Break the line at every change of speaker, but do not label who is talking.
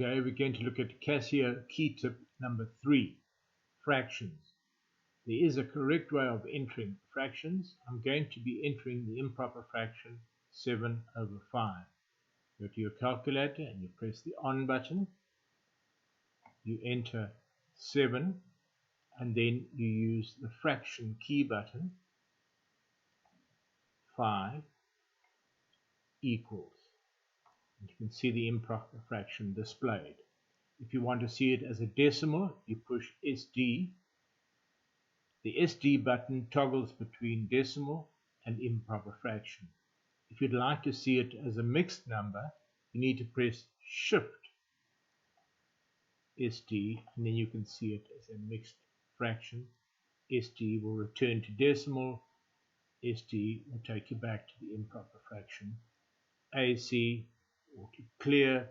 Today we're going to look at CASIO key tip number 3, fractions. There is a correct way of entering fractions. I'm going to be entering the improper fraction 7/5. Go to your calculator and you press the on button. You enter 7 and then you use the fraction key button. 5 equals. And you can see the improper fraction displayed. If you want to see it as a decimal, you push SD. The SD button toggles between decimal and improper fraction. If you'd like to see it as a mixed number, you need to press Shift SD, and then you can see it as a mixed fraction. SD will return to decimal. SD will take you back to the improper fraction. AC, or to clear,